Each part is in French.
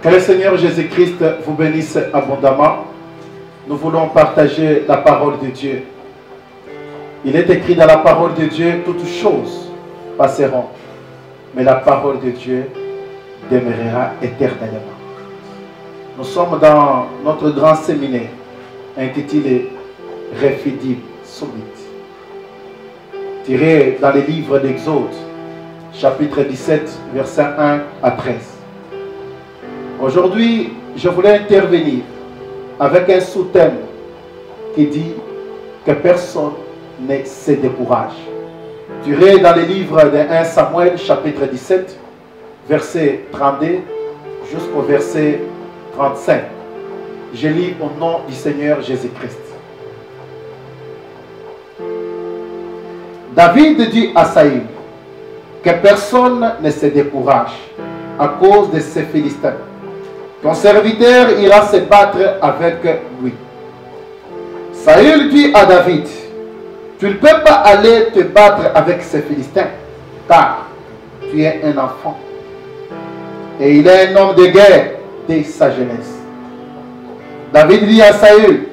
Que le Seigneur Jésus-Christ vous bénisse abondamment. Nous voulons partager la parole de Dieu. Il est écrit dans la parole de Dieu, toutes choses passeront, mais la parole de Dieu demeurera éternellement. Nous sommes dans notre grand séminaire intitulé Réfidible, solide, tiré dans les livres d'Exode, chapitre 17, versets 1 à 13. Aujourd'hui, je voulais intervenir avec un sous-thème qui dit que personne ne se décourage. Tiré dans les livres de 1 Samuel, chapitre 17, verset 32 jusqu'au verset 35. Je lis au nom du Seigneur Jésus-Christ. David dit à Saül que personne ne se décourage à cause de ces Philistins. Ton serviteur ira se battre avec lui. Saül dit à David, tu ne peux pas aller te battre avec ces Philistins, car tu es un enfant. Et il est un homme de guerre dès sa jeunesse. David dit à Saül,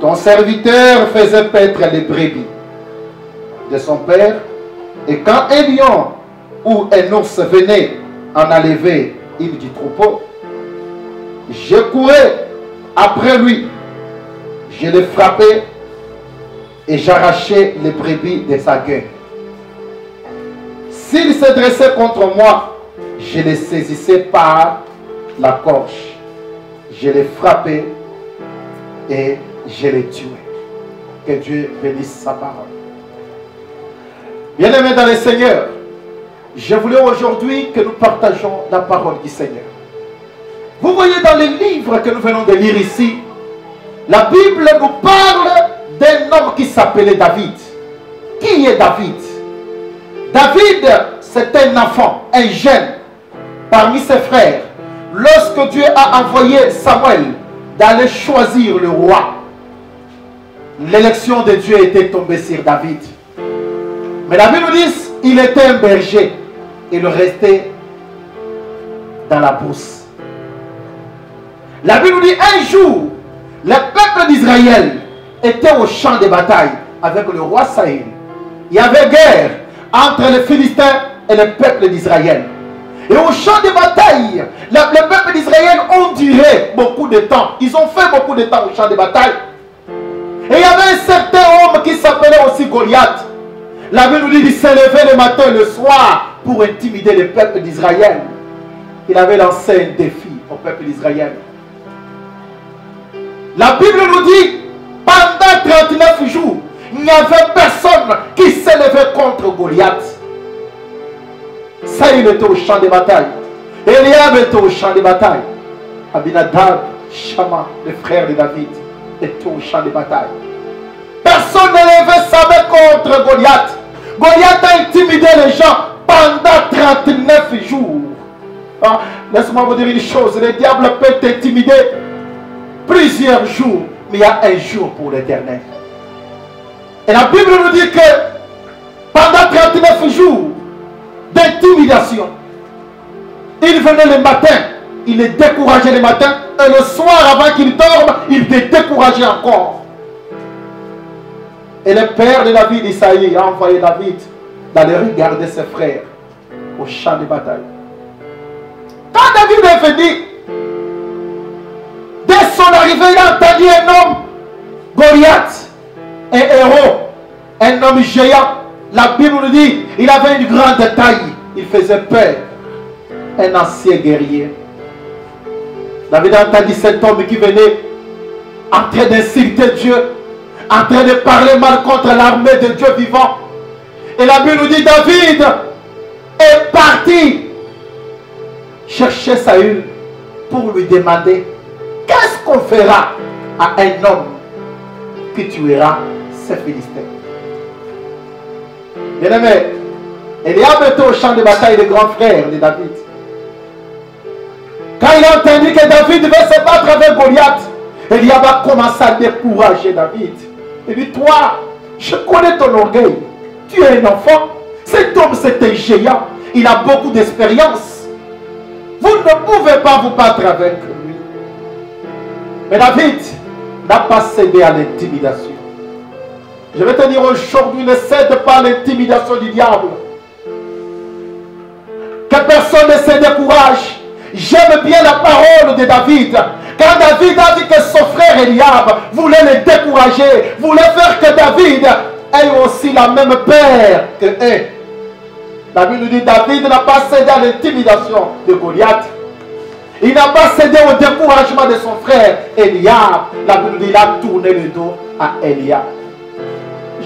ton serviteur faisait paître les brebis de son père, et quand un lion ou un ours venait en enlever une du troupeau, je courais après lui, je le frappais et j'arrachais les brebis de sa gueule. S'il se dressait contre moi, je le saisissais par la gorge, je le frappais et je le tuais. Que Dieu bénisse sa parole. Bien-aimés dans le Seigneur, je voulais aujourd'hui que nous partageons la parole du Seigneur. Vous voyez dans les livres que nous venons de lire ici, la Bible nous parle d'un homme qui s'appelait David. Qui est David? David, c'est un enfant, un jeune, parmi ses frères. Lorsque Dieu a envoyé Samuel d'aller choisir le roi, l'élection de Dieu était tombée sur David. Mais la Bible nous dit qu'il était un berger. Il restait dans la brousse. La Bible nous dit un jour, le peuple d'Israël était au champ de bataille avec le roi Saül. Il y avait guerre entre les Philistins et le peuple d'Israël. Et au champ de bataille, le peuple d'Israël ont duré beaucoup de temps. Ils ont fait beaucoup de temps au champ de bataille. Et il y avait un certain homme qui s'appelait aussi Goliath. La Bible nous dit qu'il s'est levé le matin et le soir pour intimider le peuple d'Israël. Il avait lancé un défi au peuple d'Israël. La Bible nous dit, pendant 39 jours, il n'y avait personne qui s'est levé contre Goliath. Saül était au champ de bataille. Eliab était au champ de bataille. Abinadab, Shama, le frère de David, était au champ de bataille. Personne ne levait sa main contre Goliath. Goliath a intimidé les gens pendant 39 jours. Ah, laisse-moi vous dire une chose, le diable peut t'intimider plusieurs jours, mais il y a un jour pour l'éternel. Et la Bible nous dit que pendant 39 jours d'intimidation, il venait le matin, il est découragé le matin, et le soir avant qu'il dorme, il est découragé encore. Et le père de David, Isaïe, a envoyé David d'aller regarder ses frères au champ de bataille. Quand David est venu, dès son arrivée, il a entendu un homme, Goliath, un héros, un homme géant. La Bible nous dit, il avait une grande taille, il faisait peur, un ancien guerrier. David a entendu cet homme qui venait en train d'insulter Dieu, en train de parler mal contre l'armée de Dieu vivant. Et la Bible nous dit, David est parti chercher Saül pour lui demander, qu'est-ce qu'on fera à un homme qui tuera ces Philistins? Bien-aimé, Eliab était au champ de bataille, le grand frère de David. Quand il a entendu que David devait se battre avec Goliath, Eliab a commencé à décourager David. Il dit, toi, je connais ton orgueil. Tu es un enfant. Cet homme, c'est un géant. Il a beaucoup d'expérience. Vous ne pouvez pas vous battre avec lui. Mais David n'a pas cédé à l'intimidation. Je vais te dire aujourd'hui, ne cède pas à l'intimidation du diable. Que personne ne se décourage. J'aime bien la parole de David. Quand David a vu que son frère Eliab voulait le décourager, voulait faire que David ait aussi la même peur que eux. La Bible nous dit David n'a pas cédé à l'intimidation de Goliath. Il n'a pas cédé au découragement de son frère Eliab. La Bible nous dit qu'il a tourné le dos à Eliab.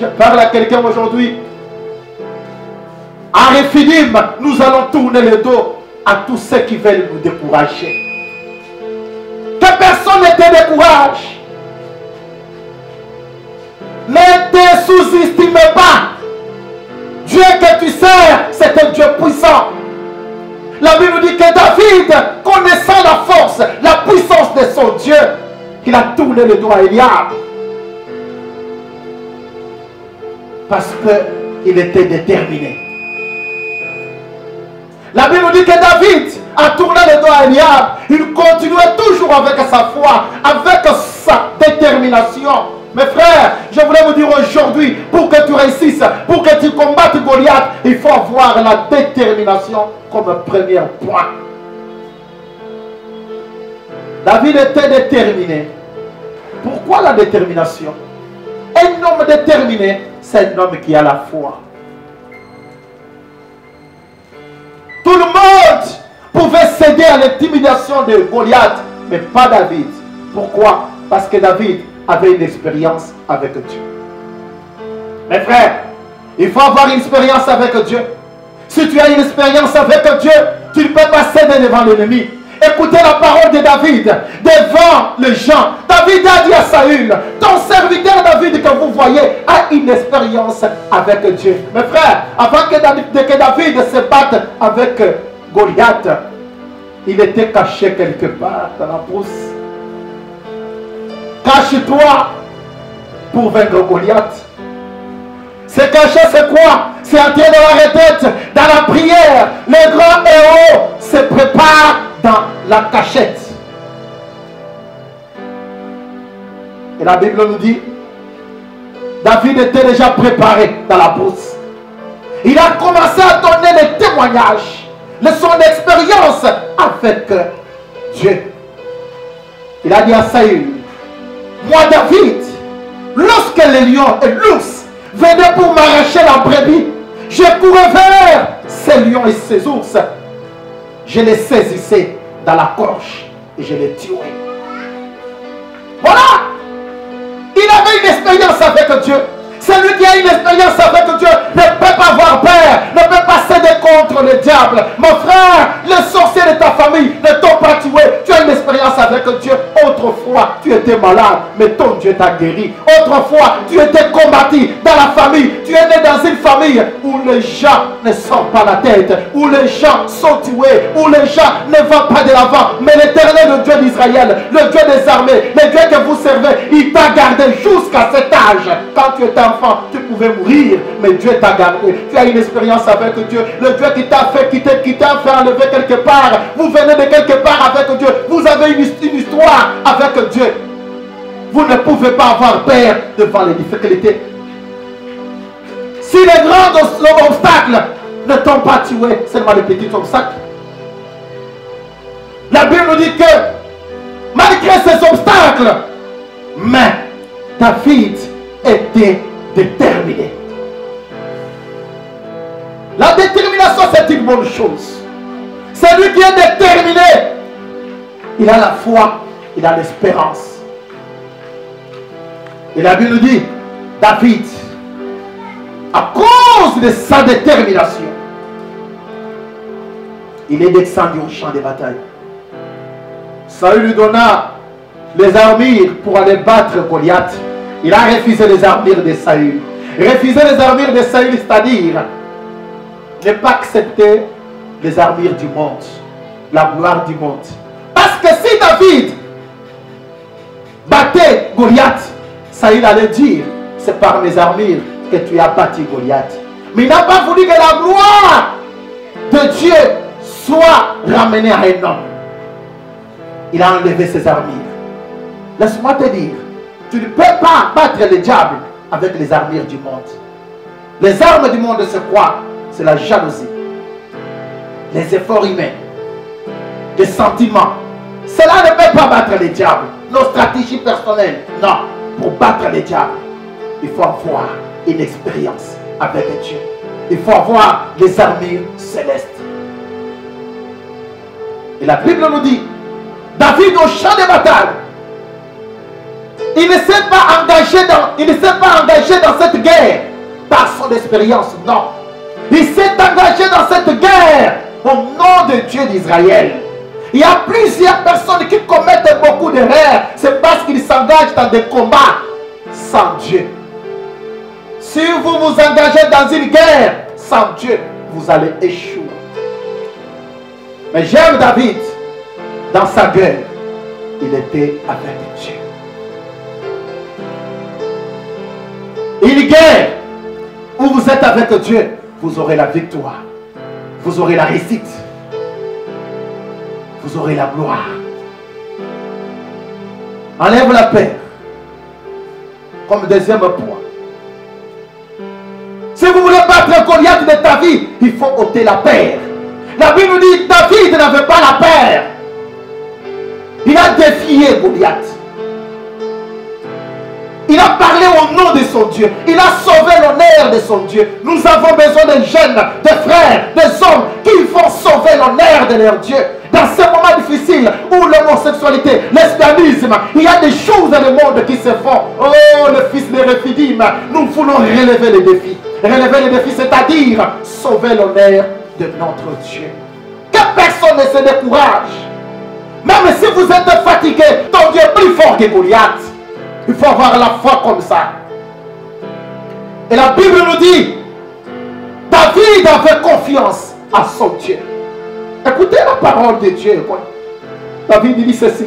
Je parle à quelqu'un aujourd'hui. À Rephidim, nous allons tourner le dos à tous ceux qui veulent nous décourager. Que personne ne te décourage. Ne te sous-estime pas. Dieu que tu sers, c'est un Dieu puissant. La Bible dit que David, connaissant la force, la puissance de son Dieu, qu'il a tourné le dos à Eliab. Parce qu'il était déterminé. La Bible dit que David a tourné le dos à Eliab. Il continuait toujours avec sa foi, avec sa détermination. Mes frères, je voulais vous dire aujourd'hui, pour que tu réussisses, pour que tu combattes Goliath, il faut avoir la détermination comme premier point. David était déterminé. Pourquoi la détermination? Un homme déterminé, c'est un homme qui a la foi. Tout le monde pouvait céder à l'intimidation de Goliath, mais pas David. Pourquoi? Parce que David avait une expérience avec Dieu. Mes frères, il faut avoir une expérience avec Dieu. Si tu as une expérience avec Dieu, tu ne peux pas céder devant l'ennemi. Écoutez la parole de David devant les gens. David a dit à Saül, ton serviteur David que vous voyez a une expérience avec Dieu. Mes frères, avant que David se batte avec Goliath, il était caché quelque part dans la brousse. Cache-toi pour vaincre Goliath. Se cacher, c'est quoi? C'est entrer dans la retraite, dans la prière. Les grands héros se préparent dans la cachette. Et la Bible nous dit, David était déjà préparé dans la brousse. Il a commencé à donner des témoignages de son expérience avec Dieu. Il a dit à Saül, moi David, lorsque les lions et l'ours venaient pour m'arracher la brebis, je courais vers ces lions et ces ours. Je les saisissais dans la gorge et je les tuais. Voilà. Il avait une expérience avec Dieu. Celui qui a une expérience avec Dieu ne peut pas avoir peur, ne peut pas céder contre le diable. Mon frère, les sorciers de ta famille ne t'ont pas tué. Tu as une expérience avec Dieu. Autrefois, tu étais malade, mais ton Dieu t'a guéri. Autrefois, tu étais combattu dans la famille. Tu es né dans une famille où les gens ne sortent pas la tête, où les gens sont tués, où les gens ne vont pas de l'avant. Mais l'Éternel, le Dieu d'Israël, le Dieu des armées, le Dieu que vous servez, il t'a gardé jusqu'à cet âge. Quand tu étais enfant, tu pouvais mourir, mais Dieu t'a gardé. Tu as une expérience avec Dieu. Le Dieu qui t'a fait, qui t'a fait enlever quelque part. Vous venez de quelque part avec Dieu. Vous avez une histoire avec Dieu. Vous ne pouvez pas avoir peur devant les difficultés. Si les grands obstacles ne t'ont pas tué, seulement les petits obstacles. La Bible nous dit que malgré ces obstacles, mais David était déterminé. La détermination, c'est une bonne chose. Celui qui est déterminé, il a la foi, il a l'espérance. Et la Bible nous dit, David, à cause de sa détermination, il est descendu au champ de bataille. Saül lui donna les armures pour aller battre Goliath. Il a refusé les armures de Saül. Refuser les armures de Saül, c'est-à-dire ne pas accepter les armures du monde, la gloire du monde. Parce que si David battait Goliath, Saül allait dire, c'est par mes armures que tu as battu Goliath. Mais il n'a pas voulu que la gloire de Dieu soit ramené à un homme. Il a enlevé ses armures. Laisse-moi te dire, tu ne peux pas battre le diable avec les armures du monde. Les armes du monde, c'est quoi? C'est la jalousie, les efforts humains, les sentiments. Cela ne peut pas battre le diable. Nos stratégies personnelles, non. Pour battre le diable, il faut avoir une expérience avec Dieu. Il faut avoir les armures célestes. Et la Bible nous dit, David au champ de bataille, il ne s'est pas engagé dans cette guerre par son expérience, non. Il s'est engagé dans cette guerre au nom de Dieu d'Israël. Il y a plusieurs personnes qui commettent beaucoup d'erreurs. C'est parce qu'ils s'engagent dans des combats sans Dieu. Si vous vous engagez dans une guerre sans Dieu, vous allez échouer. Mais j'aime David. Dans sa guerre, il était avec Dieu. Une guerre où vous êtes avec Dieu, vous aurez la victoire. Vous aurez la réussite. Vous aurez la gloire. Enlève la peur. Comme deuxième point. Si vous voulez battre Goliath de ta vie, il faut ôter la peur. La Bible nous dit, David n'avait pas la peur. Il a défié Goliath. Il a parlé au nom de son Dieu. Il a sauvé l'honneur de son Dieu. Nous avons besoin de jeunes, de frères, des hommes qui vont sauver l'honneur de leur Dieu. Dans ces moments difficiles où l'homosexualité, l'esclavisme, il y a des choses dans le monde qui se font. Oh, le fils de Réphidim, nous voulons relever les défis. Relever les défis, c'est-à-dire sauver l'honneur de notre Dieu. Que personne ne se décourage. Même si vous êtes fatigué, ton Dieu est plus fort que Goliath. Il faut avoir la foi comme ça. Et la Bible nous dit, David avait confiance à son Dieu. Écoutez la parole de Dieu. David dit ceci.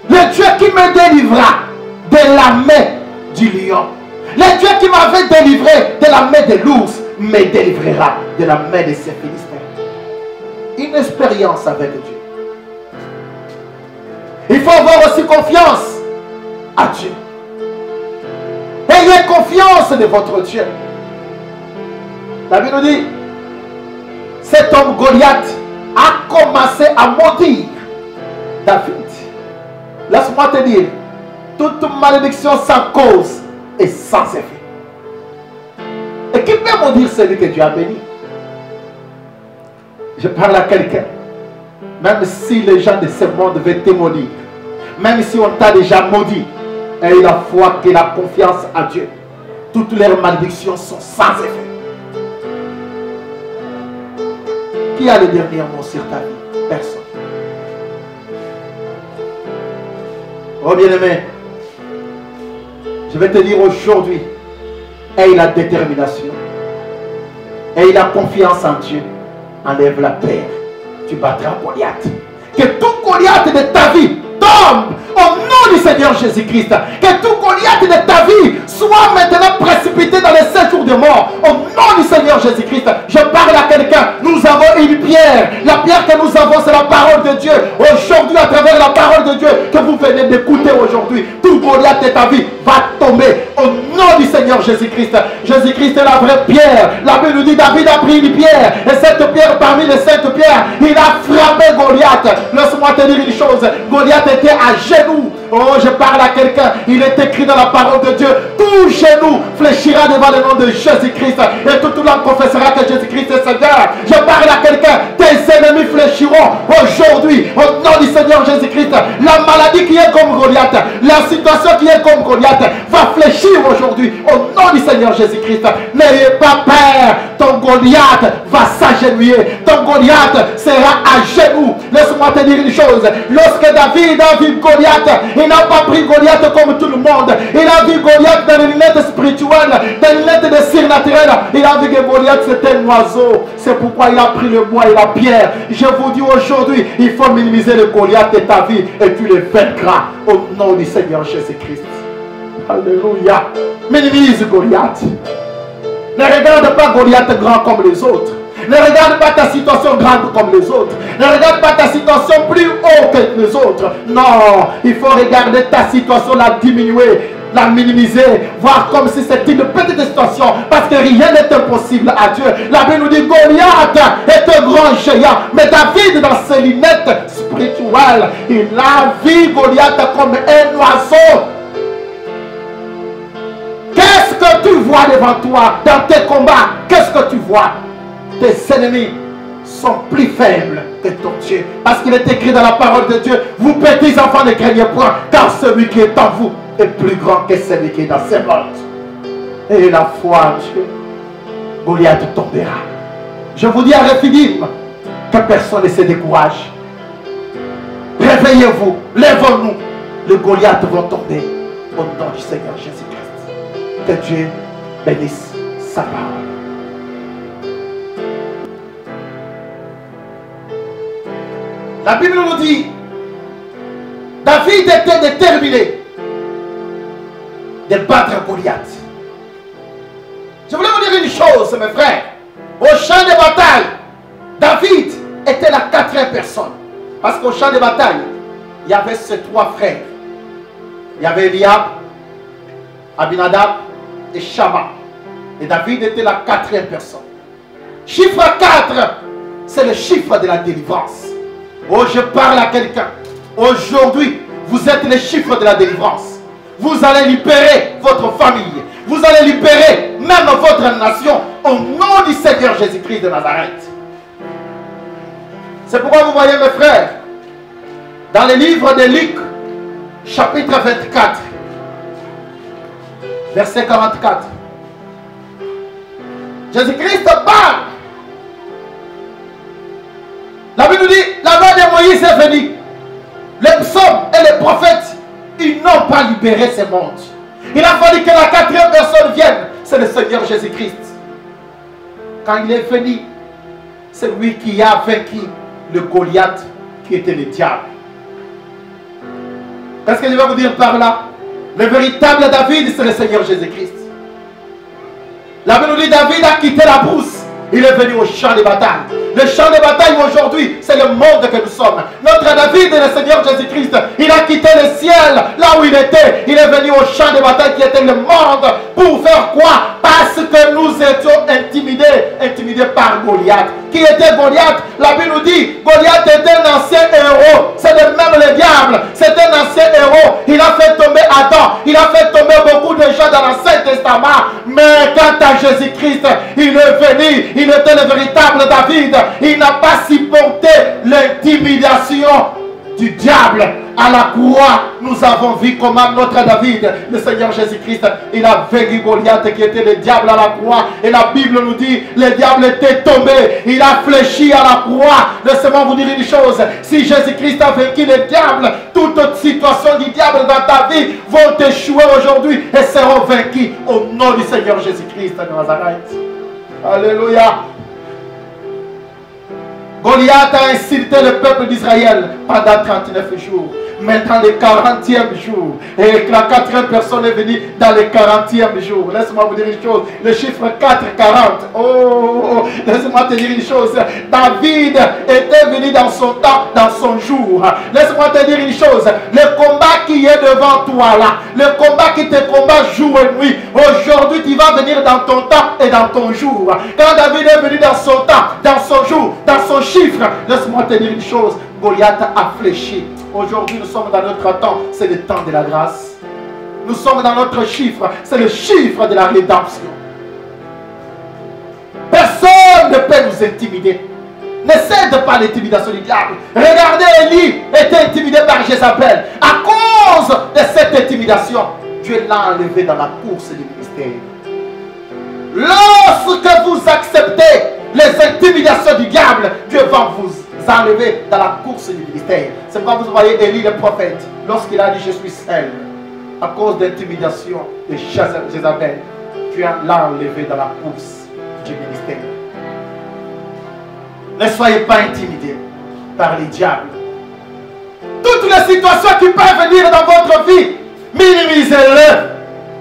Le Dieu qui me délivra de la main du lion. Le Dieu qui m'avait délivré de la main de l'ours me délivrera de la main de ses Philistins. Une expérience avec Dieu. Il faut avoir aussi confiance à Dieu. Ayez confiance de votre Dieu. La Bible nous dit, cet homme Goliath a commencé à maudire David. Laisse-moi te dire, toute malédiction sans cause et sans effet. Et qui peut maudire celui que Dieu a béni? Je parle à quelqu'un. Même si les gens de ce monde veulent te maudire, même si on t'a déjà maudit, aie la foi et la confiance à Dieu. Toutes leurs malédictions sont sans effet. Qui a le dernier mot sur ta vie? Personne. Oh bien-aimé, je vais te dire aujourd'hui, aie la détermination, aie la confiance en Dieu. Enlève la peur, tu battras Goliath. Que tout Goliath de ta vie tombe au nom du Seigneur Jésus-Christ. Que tout Goliath de ta vie soit maintenant précipité dans les 7 jours de mort. Au nom du Seigneur Jésus-Christ. Je parle à quelqu'un. Nous avons une pierre. La pierre que nous avons, c'est la parole de Dieu. Aujourd'hui, à travers la parole de Dieu que vous venez d'écouter aujourd'hui, tout Goliath de ta vie va tomber au nom du Seigneur Jésus-Christ. Jésus-Christ est la vraie pierre. La Bible nous dit, David a pris une pierre. Et cette pierre, parmi les 5 pierres, il a frappé Goliath. Laisse-moi te dire une chose. Goliath était à genoux. Oh, je parle à quelqu'un. Il est écrit dans la parole de Dieu. Tout genou fléchira devant le nom de Jésus-Christ. Et tout langue confessera que Jésus-Christ est Seigneur. Je parle à quelqu'un. Tes ennemis fléchiront aujourd'hui au nom du Seigneur Jésus-Christ. La maladie qui est comme Goliath, la situation qui est comme Goliath va fléchir aujourd'hui au nom du Seigneur Jésus-Christ. N'ayez pas peur. Ton Goliath va s'agenouiller. Ton Goliath sera à genoux. Laisse-moi te dire une chose. Lorsque David a vu Goliath, il n'a pas pris Goliath comme tout le monde. Il a vu Goliath dans les lunettes spirituelles, dans les lunettes de surnaturel. Il a vu que Goliath c'était un oiseau. C'est pourquoi il a pris le bois et la pierre. Je vous dis aujourd'hui, il faut minimiser le Goliath de ta vie et tu le vaincras au nom du Seigneur Jésus-Christ. Alléluia. Minimise Goliath. Ne regarde pas Goliath grand comme les autres. Ne regarde pas ta situation grande comme les autres. Ne regarde pas ta situation plus haute que les autres. Non, il faut regarder ta situation, la diminuer, la minimiser, voir comme si c'était une petite situation, parce que rien n'est impossible à Dieu. La Bible nous dit Goliath est un grand géant, mais David, dans ses lunettes spirituelles, il a vu Goliath comme un oiseau. Qu'est-ce que tu vois devant toi dans tes combats? Qu'est-ce que tu vois? Tes ennemis sont plus faibles que ton Dieu, parce qu'il est écrit dans la parole de Dieu: vous petits enfants, ne craignez point, car celui qui est en vous est plus grand que celui qui est dans ces mondes. Et la foi en Dieu, Goliath tombera. Je vous dis à Rephidim, que personne ne se décourage. Réveillez-vous, lèvons-nous. Les Goliaths vont tomber au nom du Seigneur Jésus-Christ. Que Dieu bénisse sa parole. La Bible nous dit, David était déterminé de battre Goliath. Je voulais vous dire une chose, mes frères. Au champ de bataille, David était la quatrième personne. Parce qu'au champ de bataille, il y avait ses trois frères. Il y avait Eliab, Abinadab et Shama. Et David était la quatrième personne. Chiffre 4, c'est le chiffre de la délivrance. Oh, je parle à quelqu'un. Aujourd'hui, vous êtes le chiffre de la délivrance. Vous allez libérer votre famille. Vous allez libérer même votre nation au nom du Seigneur Jésus-Christ de Nazareth. C'est pourquoi vous voyez, mes frères, dans le livre de Luc, chapitre 24, verset 44, Jésus-Christ parle. La Bible nous dit, la voix de Moïse est venue. Les psaumes et les prophètes, ils n'ont pas libéré ce monde. Il a fallu que la quatrième personne vienne. C'est le Seigneur Jésus-Christ. Quand il est venu, c'est lui qui a vaincu le Goliath qui était le diable. Qu'est-ce que je vais vous dire par là? Le véritable David, c'est le Seigneur Jésus-Christ. La Bible nous dit, David a quitté la brousse. Il est venu au champ de bataille. Le champ de bataille aujourd'hui, c'est le monde que nous sommes. Notre David est le Seigneur Jésus-Christ. Il a quitté le ciel, là où il était. Il est venu au champ de bataille qui était le monde. Pour faire quoi? Parce que nous étions intimidés par Goliath. Qui était Goliath? La Bible nous dit, Goliath était un ancien héros. C'est même le diable. C'est un ancien héros. Il a fait tomber Adam. Il a fait tomber beaucoup de gens dans l'Ancien Testament. Mais quant à Jésus-Christ, il est venu. Il était le véritable David. Il n'a pas supporté l'intimidation du diable. À la croix, nous avons vu comment notre David, le Seigneur Jésus-Christ, il a vaincu Goliath qui était le diable à la croix. Et la Bible nous dit, le diable était tombé. Il a fléchi à la croix. Laissez-moi vous dire une chose. Si Jésus-Christ a vaincu le diable, toute situation du diable dans ta vie vont échouer aujourd'hui et seront vaincus au nom du Seigneur Jésus-Christ de Nazareth. Alléluia. Goliath a insulté le peuple d'Israël pendant 39 jours. Mais dans le 40e jour, et la quatrième personne est venue dans le 40e jour. Laisse-moi vous dire une chose. Le chiffre 4, 40. Oh, laisse-moi te dire une chose. David était venu dans son temps, dans son jour. Laisse-moi te dire une chose. Le combat qui est devant toi là, le combat qui te combat jour et nuit, aujourd'hui tu vas venir dans ton temps et dans ton jour. Quand David est venu dans son temps, dans son jour, dans son chiffre, laisse-moi te dire une chose. Goliath a fléchi. Aujourd'hui, nous sommes dans notre temps, c'est le temps de la grâce. Nous sommes dans notre chiffre, c'est le chiffre de la rédemption. Personne ne peut nous intimider. Ne cède pas l'intimidation du diable. Regardez, Élie était intimidé par Jézabel. À cause de cette intimidation, Dieu l'a enlevé dans la course du ministère. Lorsque vous acceptez les intimidations du diable, Dieu va vous enlever dans la course du ministère. C'est pourquoi vous voyez Élie le prophète, lorsqu'il a dit je suis seul, à cause d'intimidation de Jézabel, Dieu l'a enlevé dans la course du ministère. Ne soyez pas intimidés par les diables. Toutes les situations qui peuvent venir dans votre vie, minimisez-les,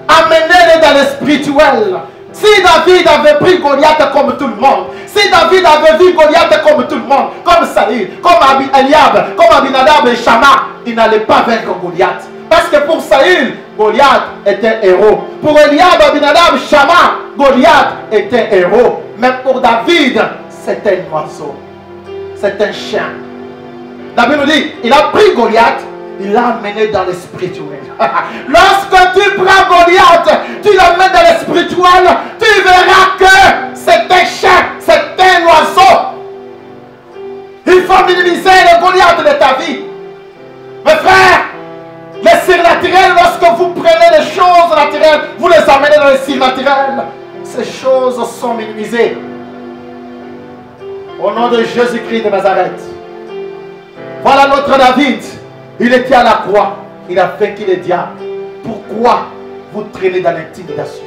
amenez-les dans le spirituel. Si David avait pris Goliath comme tout le monde, si David David avait vu Goliath comme tout le monde, comme Saïd, comme Eliab, comme Abinadab et Shama. Il n'allait pas vaincre Goliath. Parce que pour Saïd, Goliath était héros. Pour Eliab, Abinadab, Shama, Goliath était héros. Mais pour David, c'était un oiseau. C'est un chien. La Bible nous dit, il a pris Goliath, il l'a amené dans le spirituel. Lorsque tu prends Goliath, tu l'amènes dans le spirituel, tu verras que c'est un chien, c'est un oiseau. Il faut minimiser le Goliath de ta vie. Mes frères, les surnaturels, lorsque vous prenez les choses naturelles, vous les amenez dans les surnaturels, ces choses sont minimisées. Au nom de Jésus-Christ de Nazareth. Voilà notre David. Il était à la croix. Il a vaincu le diable. Pourquoi vous traînez dans l'intimidation?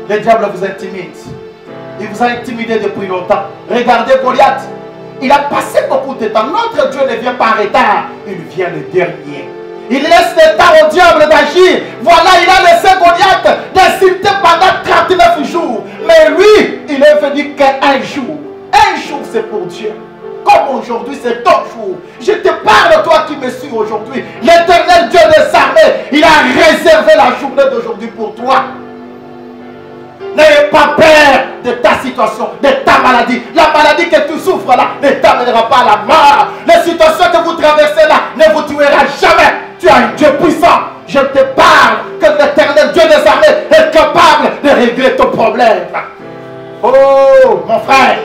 Le diable vous intimide. Il vous a intimidé depuis longtemps. Regardez Goliath. Il a passé beaucoup de temps. Notre Dieu ne vient pas en retard. Il vient le dernier. Il laisse le temps au diable d'agir. Voilà, il a laissé Goliath d'insulter pendant 39 jours. Mais lui, il est venu qu'un jour. Un jour, c'est pour Dieu. Comme aujourd'hui, c'est ton jour. Je te parle, toi qui me suis aujourd'hui. L'éternel Dieu des armées, il a réservé la journée d'aujourd'hui pour toi. N'ayez pas peur de ta situation, de ta maladie. La maladie que tu souffres là ne t'amènera pas à la mort. Les situations que vous traversez là ne vous tuera jamais. Tu as un Dieu puissant. Je te parle que l'éternel Dieu des armées est capable de régler ton problème. Oh, mon frère,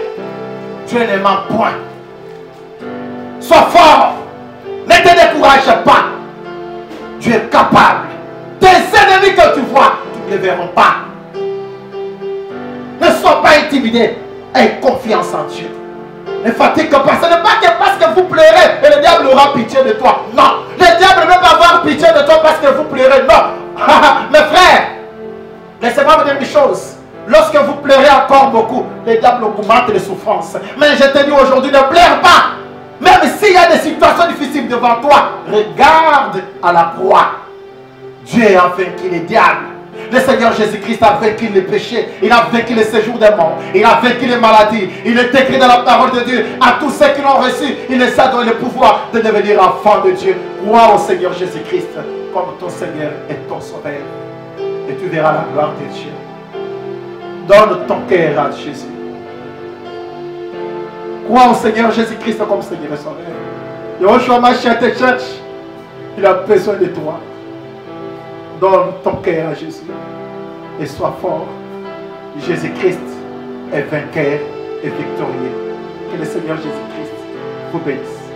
Dieu ne ment point. Sois fort. Ne te décourage pas. Dieu est capable. Tes ennemis que tu vois, tu ne les verront pas. Ne sois pas intimidé. Aie confiance en Dieu. Ne fatigue pas. Ce n'est pas que parce que vous pleurez et le diable aura pitié de toi. Non. Le diable ne va pas avoir pitié de toi parce que vous pleurez. Non. Mes frères, laissez-moi vous dire une chose. Lorsque vous pleurez encore beaucoup, le diable augmente les souffrances. Mais je te dis aujourd'hui, ne pleure pas. Même s'il y a des situations difficiles devant toi, regarde à la croix. Dieu a vaincu les diables. Le Seigneur Jésus-Christ a vaincu les péchés. Il a vaincu les séjours des morts. Il a vaincu les maladies. Il est écrit dans la parole de Dieu. À tous ceux qui l'ont reçu, il les a donné le pouvoir de devenir enfants de Dieu. Crois au Seigneur Jésus-Christ comme ton Seigneur et ton Sauveur. Et tu verras la gloire de Dieu. Donne ton cœur à Jésus. Crois au Seigneur Jésus-Christ comme Seigneur et Sauveur. Yoshua Mashiach te cherche. Il a besoin de toi. Donne ton cœur à Jésus. Et sois fort. Jésus-Christ est vainqueur et victorieux. Que le Seigneur Jésus-Christ vous bénisse.